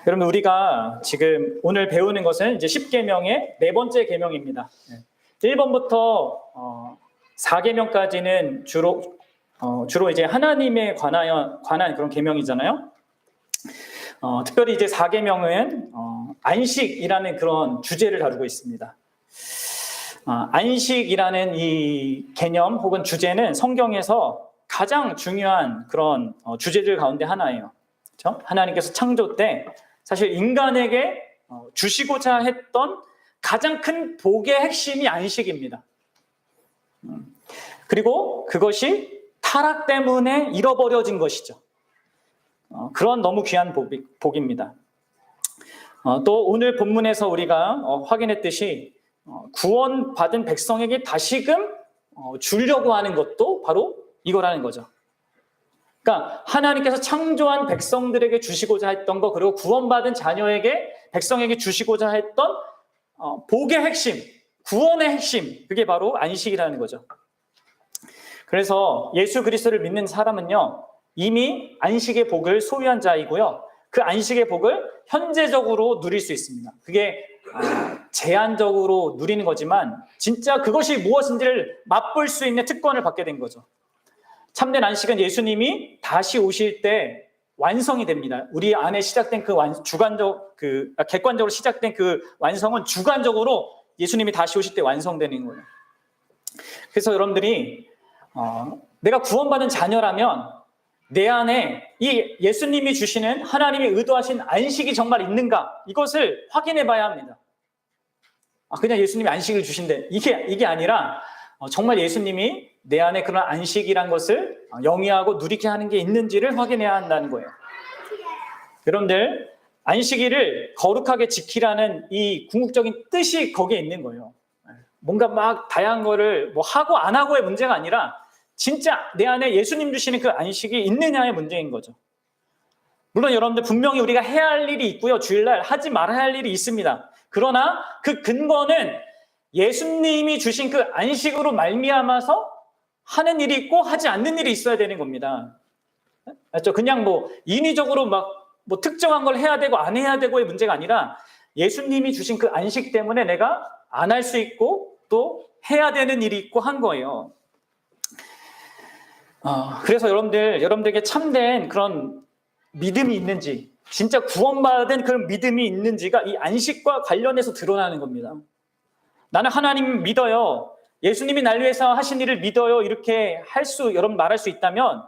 여러분, 우리가 지금 오늘 배우는 것은 이제 10계명의 네 번째 계명입니다. 1번부터 4계명까지는 주로 이제 하나님에 관한 그런 계명이잖아요. 특별히 이제 4계명은 안식이라는 그런 주제를 다루고 있습니다. 안식이라는 이 개념 혹은 주제는 성경에서 가장 중요한 그런 주제들 가운데 하나예요. 그렇죠? 하나님께서 창조 때 사실 인간에게 주시고자 했던 가장 큰 복의 핵심이 안식입니다. 그리고 그것이 타락 때문에 잃어버려진 것이죠. 그런 너무 귀한 복입니다. 또 오늘 본문에서 우리가 확인했듯이 구원받은 백성에게 다시금 주려고 하는 것도 바로 이거라는 거죠. 그러니까 하나님께서 창조한 백성들에게 주시고자 했던 것, 그리고 구원받은 백성에게 주시고자 했던 복의 핵심, 구원의 핵심, 그게 바로 안식이라는 거죠. 그래서 예수 그리스도를 믿는 사람은요, 이미 안식의 복을 소유한 자이고요, 그 안식의 복을 현재적으로 누릴 수 있습니다. 그게 제한적으로 누리는 거지만 진짜 그것이 무엇인지를 맛볼 수 있는 특권을 받게 된 거죠. 참된 안식은 예수님이 다시 오실 때 완성이 됩니다. 우리 안에 시작된 객관적으로 시작된 그 완성은 주관적으로 예수님이 다시 오실 때 완성되는 거예요. 그래서 여러분들이 내가 구원받은 자녀라면 내 안에 이 예수님이 주시는 하나님이 의도하신 안식이 정말 있는가, 이것을 확인해 봐야 합니다. 그냥 예수님이 안식을 주신대, 이게 아니라 정말 예수님이 내 안에 그런 안식이란 것을 영위하고 누리게 하는 게 있는지를 확인해야 한다는 거예요. 여러분들, 안식일을 거룩하게 지키라는 이 궁극적인 뜻이 거기에 있는 거예요. 뭔가 막 다양한 거를 뭐 하고 안 하고의 문제가 아니라 진짜 내 안에 예수님 주시는 그 안식이 있느냐의 문제인 거죠. 물론 여러분들, 분명히 우리가 해야 할 일이 있고요, 주일날 하지 말아야 할 일이 있습니다. 그러나 그 근거는 예수님이 주신 그 안식으로 말미암아서 하는 일이 있고 하지 않는 일이 있어야 되는 겁니다. 맞죠? 그냥 뭐 인위적으로 막 뭐 특정한 걸 해야 되고 안 해야 되고의 문제가 아니라 예수님이 주신 그 안식 때문에 내가 안 할 수 있고 또 해야 되는 일이 있고 한 거예요. 그래서 여러분들에게 참된 그런 믿음이 있는지, 진짜 구원받은 그런 믿음이 있는지가 이 안식과 관련해서 드러나는 겁니다. 나는 하나님 믿어요, 예수님이 날 위해서 하신 일을 믿어요, 이렇게 여러분 말할 수 있다면,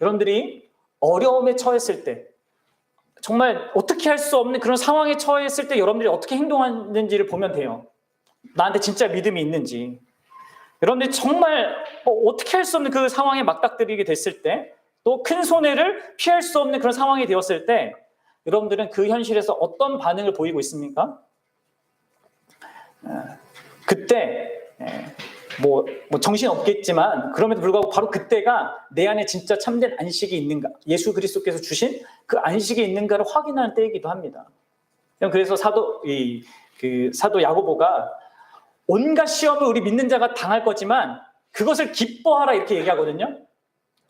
여러분들이 어려움에 처했을 때, 정말 어떻게 할 수 없는 그런 상황에 처했을 때 여러분들이 어떻게 행동하는지를 보면 돼요. 나한테 진짜 믿음이 있는지. 여러분들이 정말 어떻게 할 수 없는 그 상황에 맞닥뜨리게 됐을 때, 또 큰 손해를 피할 수 없는 그런 상황이 되었을 때, 여러분들은 그 현실에서 어떤 반응을 보이고 있습니까? 그때 뭐 정신 없겠지만 그럼에도 불구하고 바로 그때가 내 안에 진짜 참된 안식이 있는가, 예수 그리스도께서 주신 그 안식이 있는가를 확인하는 때이기도 합니다. 그래서 사도 야고보가 온갖 시험을 우리 믿는 자가 당할 거지만 그것을 기뻐하라, 이렇게 얘기하거든요.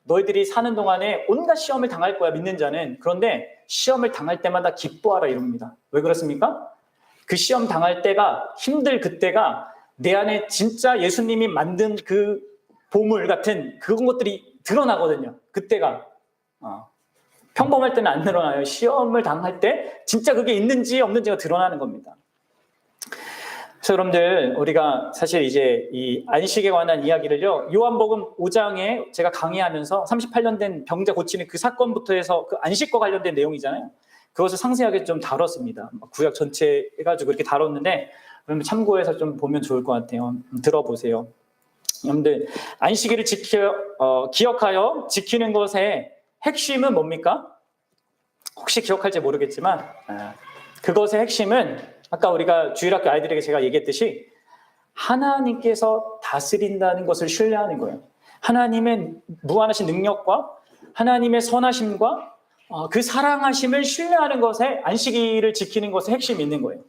너희들이 사는 동안에 온갖 시험을 당할 거야, 믿는 자는. 그런데 시험을 당할 때마다 기뻐하라, 이럽니다. 왜 그렇습니까? 그 시험 당할 때가, 힘들 그때가 내 안에 진짜 예수님이 만든 그 보물 같은 그런 것들이 드러나거든요. 그때가. 평범할 때는 안 드러나요. 시험을 당할 때 진짜 그게 있는지 없는지가 드러나는 겁니다. 그래서 여러분들, 우리가 사실 이제 이 안식에 관한 이야기를요, 요한복음 5장에 제가 강의하면서 38년 된 병자 고치는 그 사건부터 해서 그 안식과 관련된 내용이잖아요. 그것을 상세하게 좀 다뤘습니다. 구약 전체 해가지고 이렇게 다뤘는데, 여러분 참고해서 좀 보면 좋을 것 같아요. 들어보세요. 여러분들, 안식일을 기억하여 지키는 것의 핵심은 뭡니까? 혹시 기억할지 모르겠지만 그것의 핵심은 아까 우리가 주일학교 아이들에게 제가 얘기했듯이 하나님께서 다스린다는 것을 신뢰하는 거예요. 하나님의 무한하신 능력과 하나님의 선하심과 그 사랑하심을 신뢰하는 것에 안식일을 지키는 것에 핵심이 있는 거예요.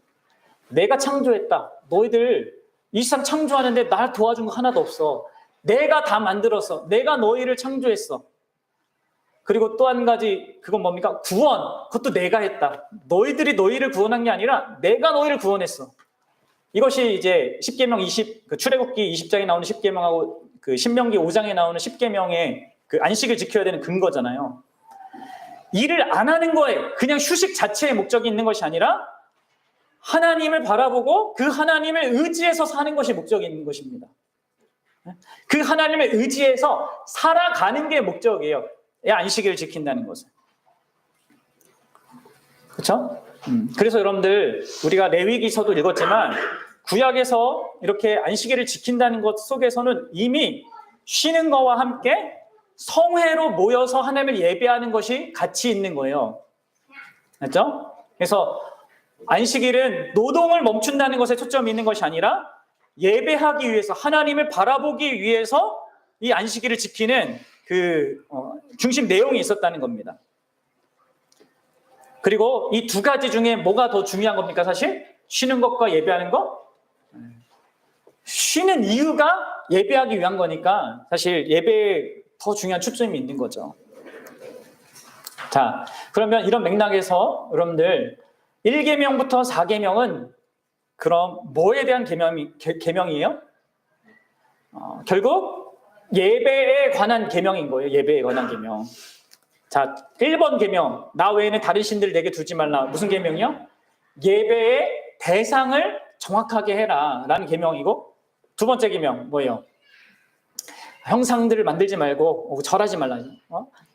내가 창조했다. 너희들 이 세상 창조하는데 날 도와준 거 하나도 없어. 내가 다 만들었어. 내가 너희를 창조했어. 그리고 또 한 가지 그건 뭡니까? 구원. 그것도 내가 했다. 너희들이 너희를 구원한 게 아니라 내가 너희를 구원했어. 이것이 이제 십계명 20 출애굽기 20장에 나오는 십계명하고 그 신명기 5장에 나오는 십계명의 그 안식을 지켜야 되는 근거잖아요. 일을 안 하는 거에 그냥 휴식 자체의 목적이 있는 것이 아니라 하나님을 바라보고 그 하나님을 의지해서 사는 것이 목적이 있는 것입니다. 그 하나님을 의지해서 살아가는 게 목적이에요. 안식일을 지킨다는 것은. 그렇죠? 그래서 여러분들 우리가 레위기서도 읽었지만 구약에서 이렇게 안식일을 지킨다는 것 속에서는 이미 쉬는 거와 함께 성회로 모여서 하나님을 예배하는 것이 같이 있는 거예요. 맞죠? 그래서 안식일은 노동을 멈춘다는 것에 초점이 있는 것이 아니라 예배하기 위해서 하나님을 바라보기 위해서 이 안식일을 지키는 그 중심 내용이 있었다는 겁니다. 그리고 이 두 가지 중에 뭐가 더 중요한 겁니까? 사실 쉬는 것과 예배하는 것? 쉬는 이유가 예배하기 위한 거니까 사실 예배에 더 중요한 초점이 있는 거죠. 자, 그러면 이런 맥락에서 여러분들 1계명부터 4계명은 그럼 뭐에 대한 계명이에요? 결국 예배에 관한 계명인 거예요. 예배에 관한 계명. 자, 1번 계명, 나 외에는 다른 신들 내게 두지 말라. 무슨 계명이요? 예배의 대상을 정확하게 해라 라는 계명이고, 두 번째 계명 뭐예요? 형상들을 만들지 말고 절하지 말라.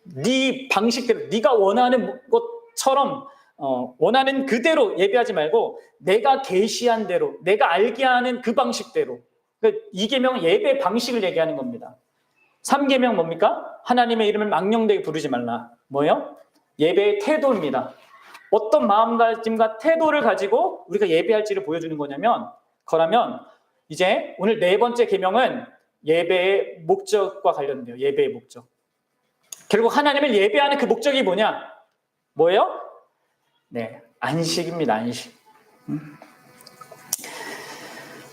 네 방식대로 네가 원하는 것처럼 원하는 그대로 예배하지 말고 내가 계시한 대로, 내가 알게 하는 그 방식대로. 그러니까 이 계명은 예배 방식을 얘기하는 겁니다. 3계명 뭡니까? 하나님의 이름을 망령되게 부르지 말라. 뭐예요? 예배의 태도입니다. 어떤 마음가짐과 태도를 가지고 우리가 예배할지를 보여주는 거냐면, 그러면 이제 오늘 네 번째 계명은 예배의 목적과 관련돼요. 예배의 목적. 결국 하나님을 예배하는 그 목적이 뭐냐? 뭐예요? 네, 안식입니다. 안식.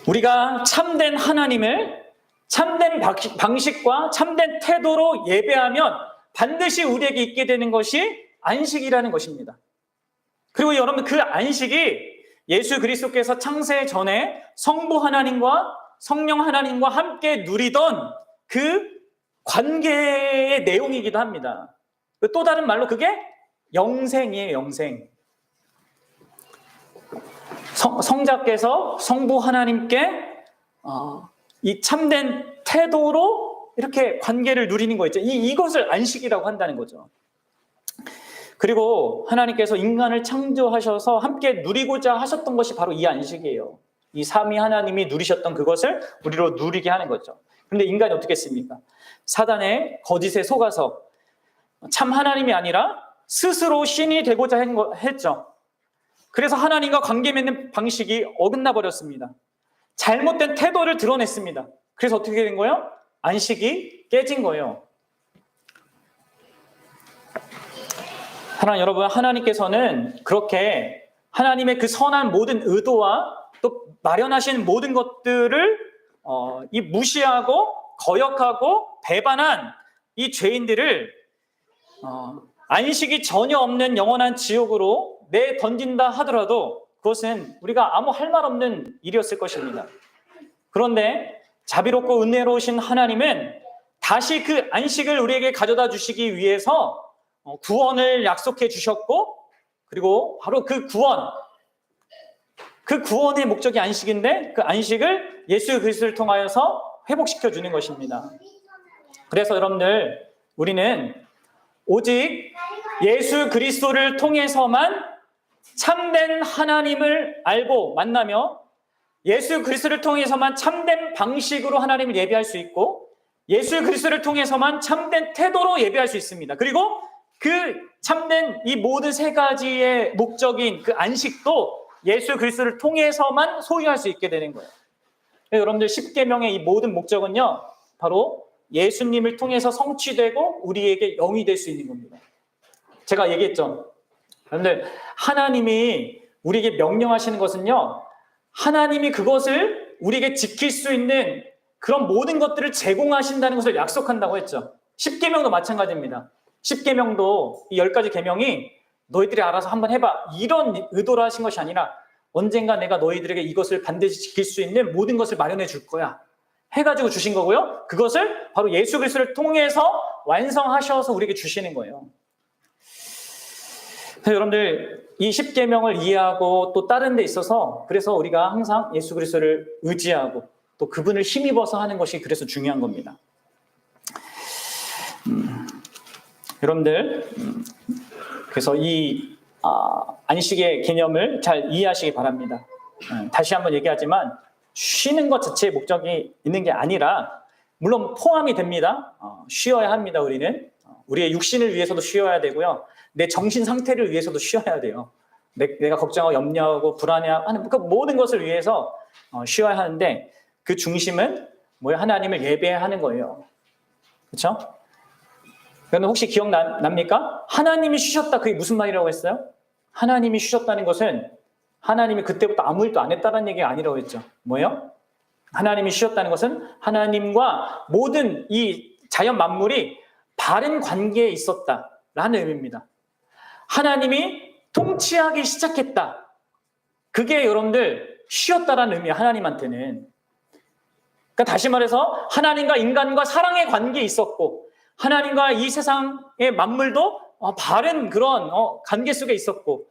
우리가 참된 하나님을 참된 방식과 참된 태도로 예배하면 반드시 우리에게 있게 되는 것이 안식이라는 것입니다. 그리고 여러분, 그 안식이 예수 그리스도께서 창세 전에 성부 하나님과 성령 하나님과 함께 누리던 그 관계의 내용이기도 합니다. 또 다른 말로 그게 영생이에요. 영생. 성자께서 성부 하나님께 이 참된 태도로 이렇게 관계를 누리는 거 있죠. 이것을 안식이라고 한다는 거죠. 그리고 하나님께서 인간을 창조하셔서 함께 누리고자 하셨던 것이 바로 이 안식이에요. 이 삼위 하나님이 누리셨던 그것을 우리로 누리게 하는 거죠. 그런데 인간이 어떻게 했습니까? 사단의 거짓에 속아서 참 하나님이 아니라 스스로 신이 되고자 했죠. 그래서 하나님과 관계 맺는 방식이 어긋나 버렸습니다. 잘못된 태도를 드러냈습니다. 그래서 어떻게 된 거예요? 안식이 깨진 거예요. 여러분, 하나님께서는 그렇게 하나님의 그 선한 모든 의도와 또 마련하신 모든 것들을 이 무시하고 거역하고 배반한 이 죄인들을 안식이 전혀 없는 영원한 지옥으로 내던진다 하더라도 그것은 우리가 아무 할 말 없는 일이었을 것입니다. 그런데 자비롭고 은혜로우신 하나님은 다시 그 안식을 우리에게 가져다 주시기 위해서 구원을 약속해 주셨고, 그리고 바로 그 구원의 목적이 안식인데 그 안식을 예수 그리스도를 통하여서 회복시켜 주는 것입니다. 그래서 여러분들, 우리는 오직 예수 그리스도를 통해서만 참된 하나님을 알고 만나며 예수 그리스도를 통해서만 참된 방식으로 하나님을 예배할 수 있고 예수 그리스도를 통해서만 참된 태도로 예배할 수 있습니다. 그리고 그 참된 이 모든 세 가지의 목적인 그 안식도 예수 그리스도를 통해서만 소유할 수 있게 되는 거예요. 여러분들, 십계명의 이 모든 목적은요, 바로 예수님을 통해서 성취되고 우리에게 영이 될 수 있는 겁니다. 제가 얘기했죠. 여러분들, 하나님이 우리에게 명령하시는 것은요, 하나님이 그것을 우리에게 지킬 수 있는 그런 모든 것들을 제공하신다는 것을 약속한다고 했죠. 십계명도 마찬가지입니다. 십계명도 이 10가지 계명이 너희들이 알아서 한번 해봐 이런 의도로 하신 것이 아니라 언젠가 내가 너희들에게 이것을 반드시 지킬 수 있는 모든 것을 마련해 줄 거야 해가지고 주신 거고요. 그것을 바로 예수 그리스도를 통해서 완성하셔서 우리에게 주시는 거예요. 그래서 여러분들 이 십계명을 이해하고 또 다른 데 있어서 그래서 우리가 항상 예수 그리스도를 의지하고 또 그분을 힘입어서 하는 것이 그래서 중요한 겁니다. 여러분들 그래서 이 안식의 개념을 잘 이해하시기 바랍니다. 다시 한번 얘기하지만 쉬는 것 자체의 목적이 있는 게 아니라 물론 포함이 됩니다. 쉬어야 합니다. 우리는 우리의 육신을 위해서도 쉬어야 되고요. 내 정신 상태를 위해서도 쉬어야 돼요. 내가 걱정하고 염려하고 불안해하는 그 모든 것을 위해서 쉬어야 하는데 그 중심은 뭐예요? 하나님을 예배하는 거예요. 그렇죠? 그런데 혹시 기억납니까? 하나님이 쉬셨다 그게 무슨 말이라고 했어요? 하나님이 쉬셨다는 것은 하나님이 그때부터 아무 일도 안 했다는 얘기가 아니라고 했죠. 뭐예요? 하나님이 쉬셨다는 것은 하나님과 모든 이 자연 만물이 바른 관계에 있었다라는 의미입니다. 하나님이 통치하기 시작했다. 그게 여러분들 쉬었다라는 의미예요. 하나님한테는. 그러니까 다시 말해서 하나님과 인간과 사랑의 관계에 있었고 하나님과 이 세상의 만물도 바른 그런 관계 속에 있었고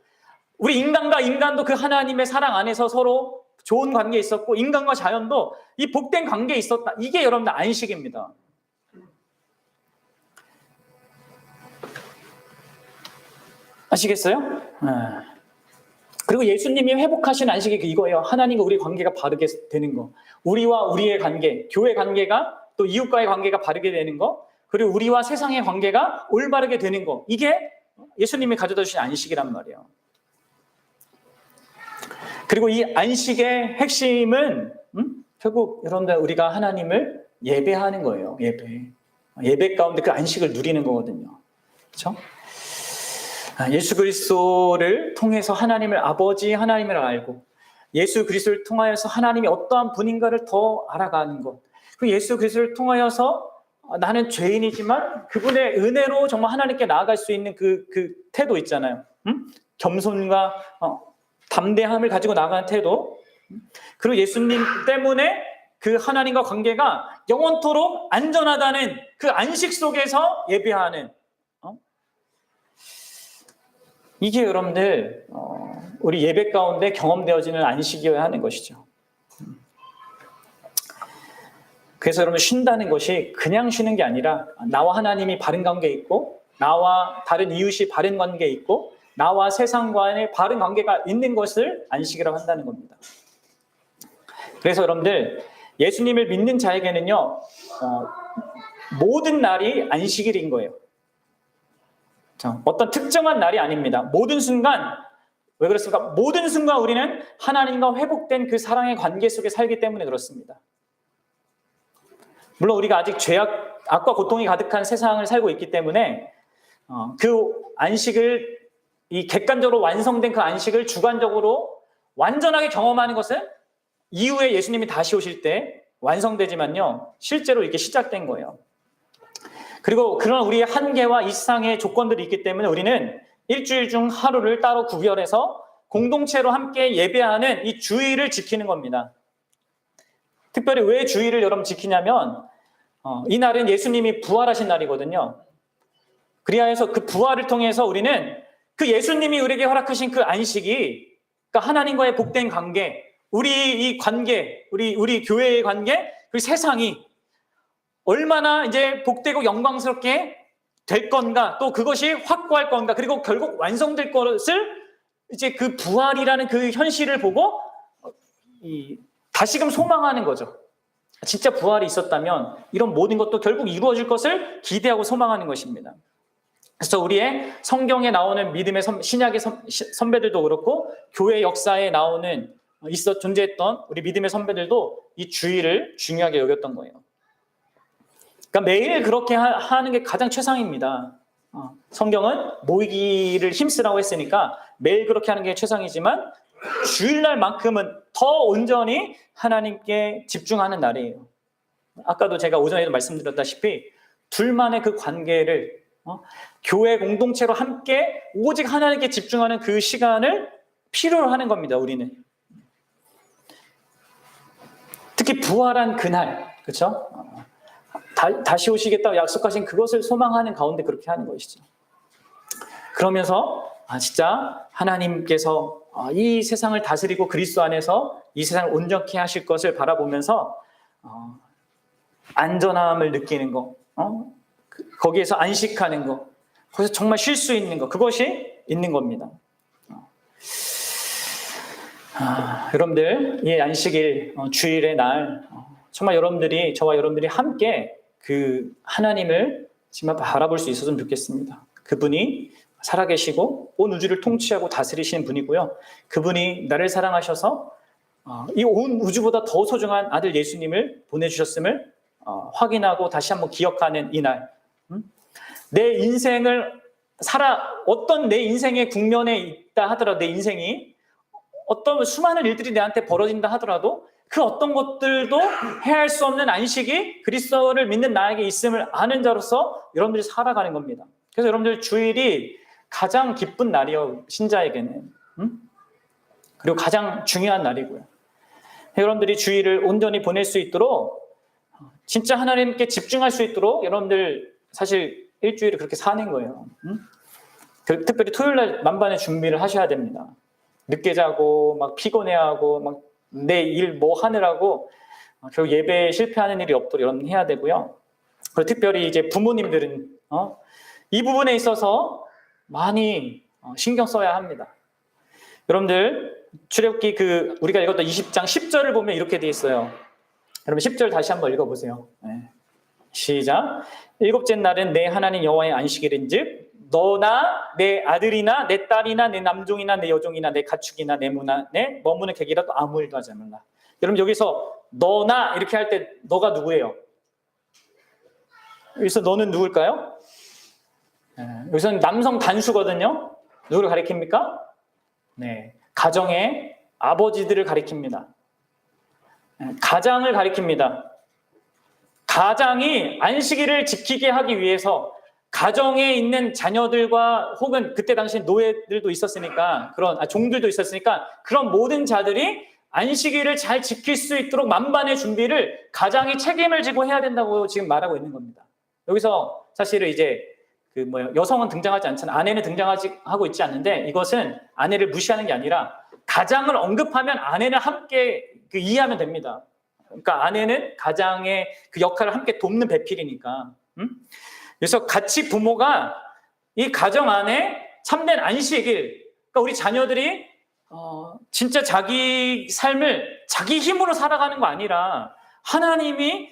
우리 인간과 인간도 그 하나님의 사랑 안에서 서로 좋은 관계에 있었고 인간과 자연도 이 복된 관계에 있었다. 이게 여러분들 안식입니다. 아시겠어요? 그리고 예수님이 회복하신 안식이 이거예요. 하나님과 우리의 관계가 바르게 되는 거. 우리와 우리의 관계, 교회 관계가 또 이웃과의 관계가 바르게 되는 거. 그리고 우리와 세상의 관계가 올바르게 되는 거. 이게 예수님이 가져다 주신 안식이란 말이에요. 그리고 이 안식의 핵심은 결국 여러분들 우리가 하나님을 예배하는 거예요. 예배 가운데 그 안식을 누리는 거거든요. 그렇죠? 예수 그리스도를 통해서 하나님을 아버지 하나님을 알고 예수 그리스도를 통하여서 하나님이 어떠한 분인가를 더 알아가는 것. 그 예수 그리스도를 통하여서 나는 죄인이지만 그분의 은혜로 정말 하나님께 나아갈 수 있는 그 태도 있잖아요. 겸손과 담대함을 가지고 나가는 태도. 그리고 예수님 때문에 그 하나님과 관계가 영원토록 안전하다는 그 안식 속에서 예배하는 이게 여러분들 우리 예배 가운데 경험되어지는 안식이어야 하는 것이죠. 그래서 여러분 쉰다는 것이 그냥 쉬는 게 아니라 나와 하나님이 바른 관계에 있고 나와 다른 이웃이 바른 관계에 있고 나와 세상과의 바른 관계가 있는 것을 안식이라고 한다는 겁니다. 그래서 여러분들 예수님을 믿는 자에게는요 모든 날이 안식일인 거예요. 어떤 특정한 날이 아닙니다. 모든 순간 왜 그렇습니까? 모든 순간 우리는 하나님과 회복된 그 사랑의 관계 속에 살기 때문에 그렇습니다. 물론 우리가 아직 악과 고통이 가득한 세상을 살고 있기 때문에 그 안식을 이 객관적으로 완성된 그 안식을 주관적으로 완전하게 경험하는 것은 이후에 예수님이 다시 오실 때 완성되지만요 실제로 이게 시작된 거예요. 그리고 그런 우리의 한계와 이 세상의 조건들이 있기 때문에 우리는 일주일 중 하루를 따로 구별해서 공동체로 함께 예배하는 이 주일을 지키는 겁니다. 특별히 왜 주일을 여러분 지키냐면 이 날은 예수님이 부활하신 날이거든요. 그리하여서 그 부활을 통해서 우리는 그 예수님이 우리에게 허락하신 그 안식이 그러니까 하나님과의 복된 관계, 우리 이 관계, 우리 교회의 관계, 그 세상이 얼마나 이제 복되고 영광스럽게 될 건가, 또 그것이 확고할 건가, 그리고 결국 완성될 것을 이제 그 부활이라는 그 현실을 보고 다시금 소망하는 거죠. 진짜 부활이 있었다면 이런 모든 것도 결국 이루어질 것을 기대하고 소망하는 것입니다. 그래서 우리의 성경에 나오는 믿음의 신약의 선배들도 그렇고 교회 역사에 나오는 존재했던 우리 믿음의 선배들도 이 주일을 중요하게 여겼던 거예요. 그러니까 매일 그렇게 하는 게 가장 최상입니다. 성경은 모이기를 힘쓰라고 했으니까 매일 그렇게 하는 게 최상이지만 주일날만큼은 더 온전히 하나님께 집중하는 날이에요. 아까도 제가 오전에도 말씀드렸다시피 둘만의 그 관계를 교회 공동체로 함께 오직 하나님께 집중하는 그 시간을 필요로 하는 겁니다. 우리는 특히 부활한 그날, 그렇죠? 다시 오시겠다고 약속하신 그것을 소망하는 가운데 그렇게 하는 것이죠. 그러면서 진짜 하나님께서 이 세상을 다스리고 그리스도 안에서 이 세상을 온전케 하실 것을 바라보면서 안전함을 느끼는 거, 거기에서 안식하는 거, 거기서 정말 쉴 수 있는 거, 그것이 있는 겁니다. 여러분들, 이 안식일, 주일의 날, 정말 저와 여러분들이 함께 그 하나님을 정말 바라볼 수 있었으면 좋겠습니다. 그분이 살아계시고 온 우주를 통치하고 다스리시는 분이고요. 그분이 나를 사랑하셔서 이 온 우주보다 더 소중한 아들 예수님을 보내주셨음을 확인하고 다시 한번 기억하는 이날, 내 인생을 어떤 내 인생의 국면에 있다 하더라도, 내 인생이 어떤 수많은 일들이 내한테 벌어진다 하더라도 그 어떤 것들도 해할 수 없는 안식이 그리스도를 믿는 나에게 있음을 아는 자로서 여러분들이 살아가는 겁니다. 그래서 여러분들 주일이 가장 기쁜 날이요, 신자에게는. 그리고 가장 중요한 날이고요. 여러분들이 주일을 온전히 보낼 수 있도록, 진짜 하나님께 집중할 수 있도록 여러분들 사실 일주일을 그렇게 사는 거예요. 특별히 토요일 날 만반의 준비를 하셔야 됩니다. 늦게 자고 막 피곤해하고 막 내 일 뭐 하느라고 결국 예배에 실패하는 일이 없도록 여러분 해야 되고요. 그리고 특별히 이제 부모님들은 이 부분에 있어서 많이 신경 써야 합니다. 여러분들 출애굽기 우리가 읽었던 20장 10절을 보면 이렇게 돼 있어요. 여러분 10절 다시 한번 읽어보세요. 네. 시작. 일곱째 날은 내 하나님 여호와의 안식일인즉 너나 내 아들이나 내 딸이나 내 남종이나 내 여종이나 내 가축이나 내 무나 내 머무는 객이라도 아무 일도 하지 말라. 여러분 여기서 너나 이렇게 할 때 너가 누구예요? 여기서 너는 누굴까요? 여기서는 남성 단수거든요. 누구를 가리킵니까? 네, 가정의 아버지들을 가리킵니다. 가장을 가리킵니다. 가장이 안식일을 지키게 하기 위해서 가정에 있는 자녀들과 혹은 그때 당시 노예들도 있었으니까 종들도 있었으니까 그런 모든 자들이 안식일을 잘 지킬 수 있도록 만반의 준비를 가장이 책임을 지고 해야 된다고 지금 말하고 있는 겁니다. 여기서 사실은 이제 여성은 등장하지 않잖아요. 아내는 등장하고 있지 않는데 이것은 아내를 무시하는 게 아니라 가장을 언급하면 아내는 함께 이해하면 됩니다. 그러니까 아내는 가장의 그 역할을 함께 돕는 배필이니까. 그래서 같이 부모가 이 가정 안에 참된 안식일, 그러니까 우리 자녀들이 진짜 자기 삶을 자기 힘으로 살아가는 거 아니라 하나님이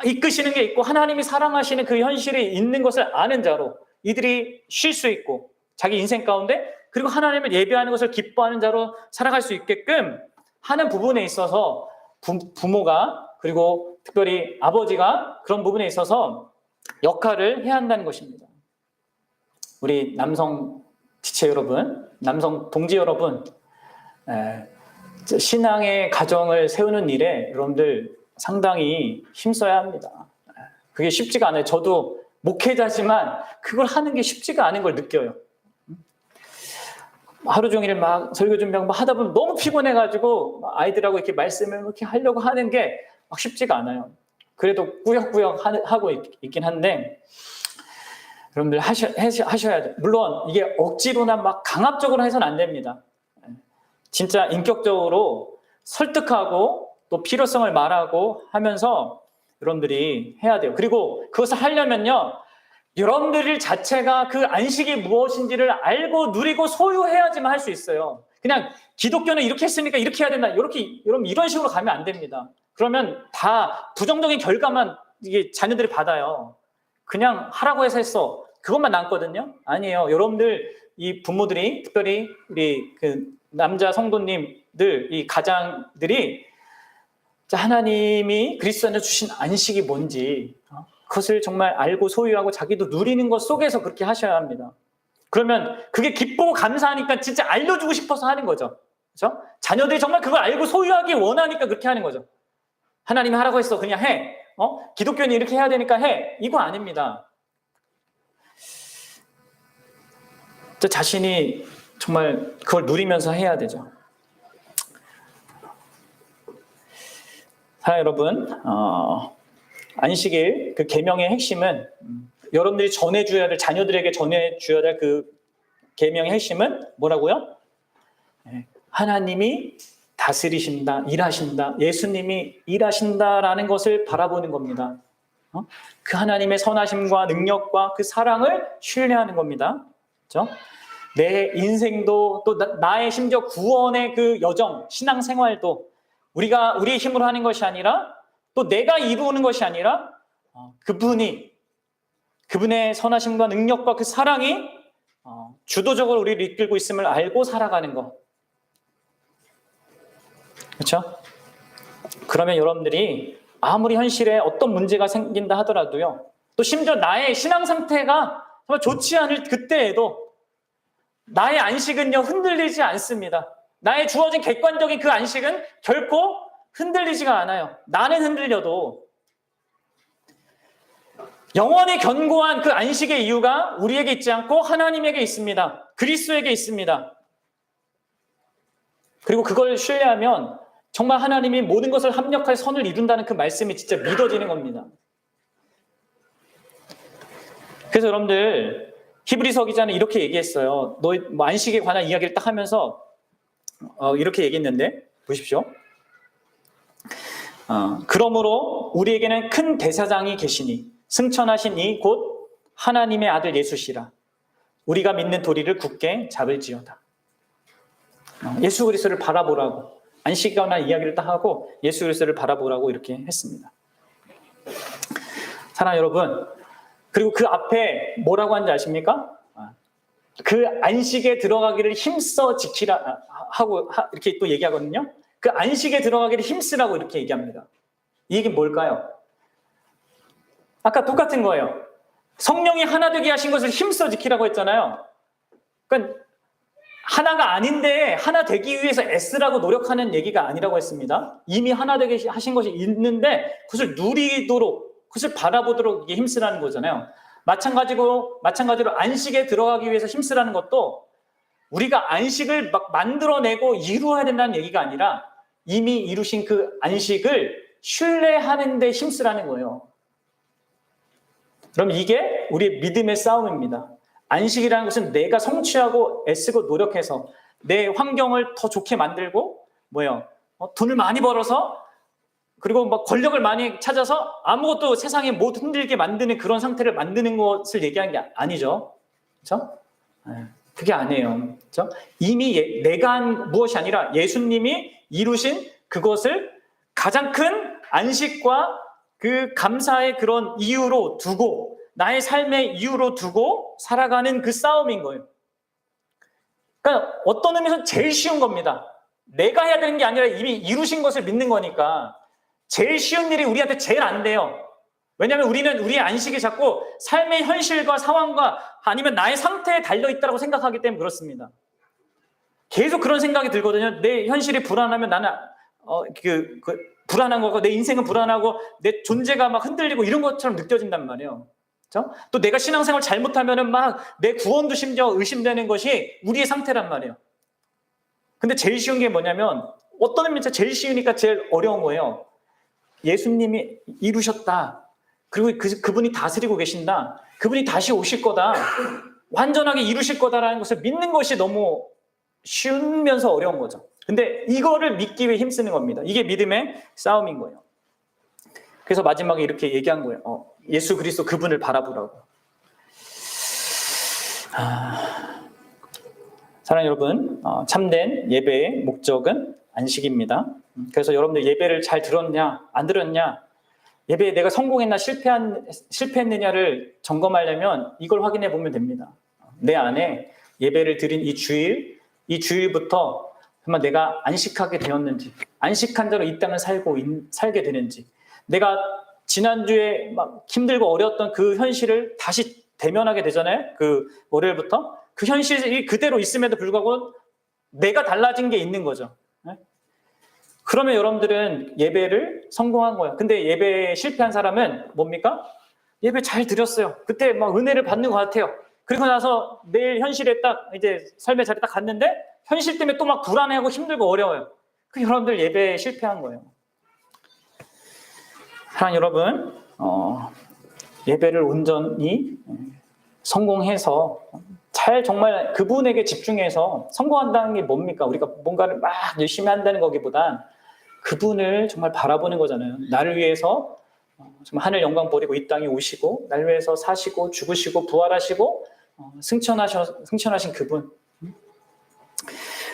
이끄시는 게 있고 하나님이 사랑하시는 그 현실이 있는 것을 아는 자로 이들이 쉴 수 있고 자기 인생 가운데 그리고 하나님을 예배하는 것을 기뻐하는 자로 살아갈 수 있게끔 하는 부분에 있어서 부모가 그리고 특별히 아버지가 그런 부분에 있어서 역할을 해야 한다는 것입니다. 우리 남성 지체 여러분, 남성 동지 여러분, 신앙의 가정을 세우는 일에 여러분들 상당히 힘써야 합니다. 그게 쉽지가 않아요. 저도 목회자지만 그걸 하는 게 쉽지가 않은 걸 느껴요. 하루 종일 막 설교 준비하고 하다 보면 너무 피곤해가지고 아이들하고 이렇게 말씀을 이렇게 하려고 하는 게 막 쉽지가 않아요. 그래도 꾸역꾸역 하고 있긴 한데 여러분들 하셔야 돼요. 물론 이게 억지로나 막 강압적으로 해서는 안 됩니다. 진짜 인격적으로 설득하고 또 필요성을 말하고 하면서 여러분들이 해야 돼요. 그리고 그것을 하려면요, 여러분들 자체가 그 안식이 무엇인지를 알고 누리고 소유해야지만 할 수 있어요. 그냥 기독교는 이렇게 했으니까 이렇게 해야 된다. 여러분 이런 식으로 가면 안 됩니다. 그러면 다 부정적인 결과만 이게 자녀들이 받아요. 그냥 하라고 해서 했어. 그것만 남거든요. 아니에요. 여러분들 이 부모들이 특별히 우리 남자 성도님들 이 가장들이 하나님이 그리스도 안에 주신 안식이 뭔지 그것을 정말 알고 소유하고 자기도 누리는 것 속에서 그렇게 하셔야 합니다. 그러면 그게 기쁘고 감사하니까 진짜 알려주고 싶어서 하는 거죠. 그렇죠? 자녀들이 정말 그걸 알고 소유하기 원하니까 그렇게 하는 거죠. 하나님이 하라고 했어. 그냥 해. 기독교는 이렇게 해야 되니까 해. 이거 아닙니다. 저 자신이 정말 그걸 누리면서 해야 되죠. 사랑하는 여러분, 안식일 그 계명의 핵심은 여러분들이 전해줘야 될, 자녀들에게 전해줘야 될 그 계명의 핵심은 뭐라고요? 하나님이 다스리신다, 일하신다, 예수님이 일하신다라는 것을 바라보는 겁니다. 그 하나님의 선하심과 능력과 그 사랑을 신뢰하는 겁니다. 그렇죠? 내 인생도 또 나의 심지어 구원의 그 여정, 신앙생활도 우리의 힘으로 하는 것이 아니라 또 내가 이루는 것이 아니라 그분의 선하심과 능력과 그 사랑이 주도적으로 우리를 이끌고 있음을 알고 살아가는 것. 그렇죠? 그러면 여러분들이 아무리 현실에 어떤 문제가 생긴다 하더라도요, 또 심지어 나의 신앙 상태가 정말 좋지 않을 그때에도 나의 안식은요 흔들리지 않습니다. 나의 주어진 객관적인 그 안식은 결코 흔들리지가 않아요. 나는 흔들려도 영원히 견고한 그 안식의 이유가 우리에게 있지 않고 하나님에게 있습니다. 그리스도에게 있습니다. 그리고 그걸 신뢰하면 정말 하나님이 모든 것을 합력하여 선을 이룬다는 그 말씀이 진짜 믿어지는 겁니다. 그래서 여러분들 히브리서 기자는 이렇게 얘기했어요. 너희 안식에 관한 이야기를 딱 하면서 이렇게 얘기했는데 보십시오. 그러므로 우리에게는 큰 대사장이 계시니 승천하신 이 곧 하나님의 아들 예수시라. 우리가 믿는 도리를 굳게 잡을지어다. 예수 그리스도를 바라보라고, 안식에 관한 이야기를 딱 하고 예수 그리스도를 바라보라고 이렇게 했습니다. 사랑하는 여러분, 그리고 그 앞에 뭐라고 하는지 아십니까? 그 안식에 들어가기를 힘써 지키라 하고 이렇게 또 얘기하거든요. 그 안식에 들어가기를 힘쓰라고 이렇게 얘기합니다. 이 얘기는 뭘까요? 아까 똑같은 거예요. 성령이 하나 되게 하신 것을 힘써 지키라고 했잖아요. 그러니까 하나가 아닌데 하나 되기 위해서 애쓰라고 노력하는 얘기가 아니라고 했습니다. 이미 하나 되게 하신 것이 있는데 그것을 누리도록, 그것을 바라보도록 힘쓰라는 거잖아요. 마찬가지로 안식에 들어가기 위해서 힘쓰라는 것도 우리가 안식을 막 만들어내고 이루어야 된다는 얘기가 아니라 이미 이루신 그 안식을 신뢰하는 데 힘쓰라는 거예요. 그럼 이게 우리의 믿음의 싸움입니다. 안식이라는 것은 내가 성취하고 애쓰고 노력해서 내 환경을 더 좋게 만들고 돈을 많이 벌어서 그리고 막 권력을 많이 찾아서 아무것도 세상에 못 흔들게 만드는 그런 상태를 만드는 것을 얘기하는 게 아니죠. 그렇죠? 그게 아니에요. 그렇죠? 이미 내가 한 무엇이 아니라 예수님이 이루신 그것을 가장 큰 안식과 그 감사의 그런 이유로 두고 나의 삶의 이유로 두고 살아가는 그 싸움인 거예요. 그러니까 어떤 의미에서 제일 쉬운 겁니다. 내가 해야 되는 게 아니라 이미 이루신 것을 믿는 거니까 제일 쉬운 일이 우리한테 제일 안 돼요. 왜냐하면 우리는 우리의 안식이 자꾸 삶의 현실과 상황과 아니면 나의 상태에 달려있다고 생각하기 때문에 그렇습니다. 계속 그런 생각이 들거든요. 내 현실이 불안하면 나는 불안한 거고 내 인생은 불안하고 내 존재가 막 흔들리고 이런 것처럼 느껴진단 말이에요. 그렇죠? 또 내가 신앙생활 잘못하면은 막 내 구원도 심지어 의심되는 것이 우리의 상태란 말이에요. 근데 제일 쉬운 게 뭐냐면 어떤 의미에서 제일 쉬우니까 제일 어려운 거예요. 예수님이 이루셨다. 그리고 그분이 다스리고 계신다. 그분이 다시 오실 거다. 완전하게 이루실 거다라는 것을 믿는 것이 너무 쉬우면서 어려운 거죠. 근데 이거를 믿기 위해 힘쓰는 겁니다. 이게 믿음의 싸움인 거예요. 그래서 마지막에 이렇게 얘기한 거예요. 예수 그리스도 그분을 바라보라고. 사랑하는 여러분, 참된 예배의 목적은 안식입니다. 그래서 여러분들 예배를 잘 들었냐, 안 들었냐, 예배에 내가 성공했나 실패했느냐를 점검하려면 이걸 확인해 보면 됩니다. 내 안에 예배를 드린 이 주일부터 정말 내가 안식하게 되었는지, 안식한 자로 이 땅을 살게 되는지, 내가 지난주에 막 힘들고 어려웠던 그 현실을 다시 대면하게 되잖아요. 그 월요일부터. 그 현실이 그대로 있음에도 불구하고 내가 달라진 게 있는 거죠. 그러면 여러분들은 예배를 성공한 거예요. 근데 예배에 실패한 사람은 뭡니까? 예배 잘 드렸어요. 그때 막 은혜를 받는 것 같아요. 그리고 나서 내일 현실에 딱 이제 삶의 자리에 딱 갔는데 현실 때문에 또 막 불안해하고 힘들고 어려워요. 그 여러분들 예배에 실패한 거예요. 사랑하는 여러분, 예배를 온전히 성공해서 잘 정말 그분에게 집중해서 성공한다는 게 뭡니까? 우리가 뭔가를 막 열심히 한다는 거기보단 그분을 정말 바라보는 거잖아요. 나를 위해서 정말 하늘 영광 버리고 이 땅에 오시고 나를 위해서 사시고 죽으시고 부활하시고 승천하신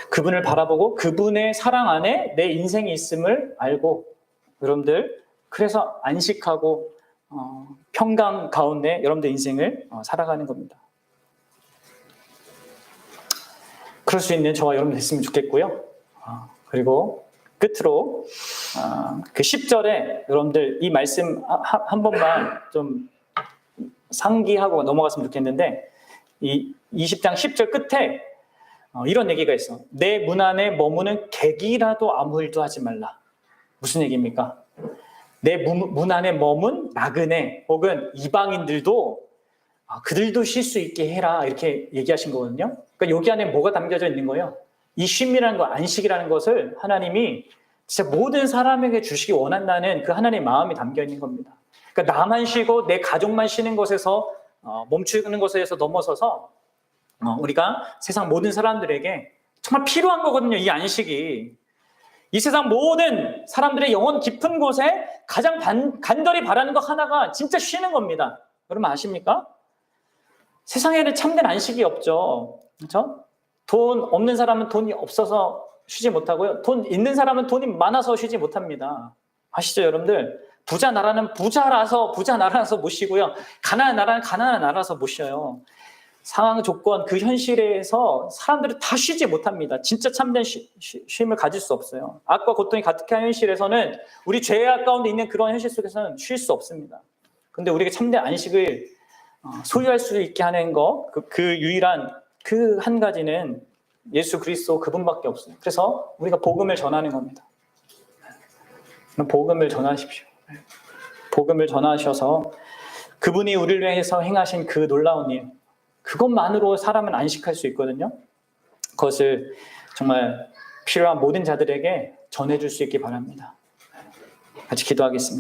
그분을 바라보고 그분의 사랑 안에 내 인생이 있음을 알고 여러분들 그래서 안식하고 평강 가운데 여러분들 인생을 살아가는 겁니다. 그럴 수 있는 저와 여러분 됐으면 좋겠고요. 그리고 끝으로 그 10절에 여러분들 이 말씀 한 번만 좀 상기하고 넘어갔으면 좋겠는데 이 20장 10절 끝에 이런 얘기가 있어. 내 문 안에 머무는 객이라도 아무 일도 하지 말라. 무슨 얘기입니까? 내 문 안에 머문 나그네 혹은 이방인들도 그들도 쉴 수 있게 해라 이렇게 얘기하신 거거든요. 그러니까 여기 안에 뭐가 담겨져 있는 거예요? 이 쉼이라는 거, 안식이라는 것을 하나님이 진짜 모든 사람에게 주시기 원한다는 그 하나님의 마음이 담겨 있는 겁니다. 그러니까 나만 쉬고 내 가족만 쉬는 것에서 멈추는 것에서 넘어서서 우리가 세상 모든 사람들에게 정말 필요한 거거든요. 이 안식이. 이 세상 모든 사람들의 영혼 깊은 곳에 가장 간절히 바라는 것 하나가 진짜 쉬는 겁니다. 여러분 아십니까? 세상에는 참된 안식이 없죠. 그렇죠? 돈 없는 사람은 돈이 없어서 쉬지 못하고요. 돈 있는 사람은 돈이 많아서 쉬지 못합니다. 아시죠, 여러분들? 부자 나라는 부자 나라라서 못 쉬고요. 가난한 나라는 가난한 나라라서 못 쉬어요. 상황 조건 그 현실에서 사람들이 다 쉬지 못합니다. 진짜 참된 쉼을 가질 수 없어요. 악과 고통이 가득한 현실에서는 우리 죄악 가운데 있는 그런 현실 속에서는 쉴 수 없습니다. 그런데 우리가 참된 안식을 소유할 수 있게 하는 거, 그 유일한 그 한 가지는 예수 그리스도 그분밖에 없어요. 그래서 우리가 복음을 전하는 겁니다. 복음을 전하십시오. 복음을 전하셔서 그분이 우리를 위해서 행하신 그 놀라운 일, 그것만으로 사람은 안식할 수 있거든요. 그것을 정말 필요한 모든 자들에게 전해줄 수 있기 바랍니다. 같이 기도하겠습니다.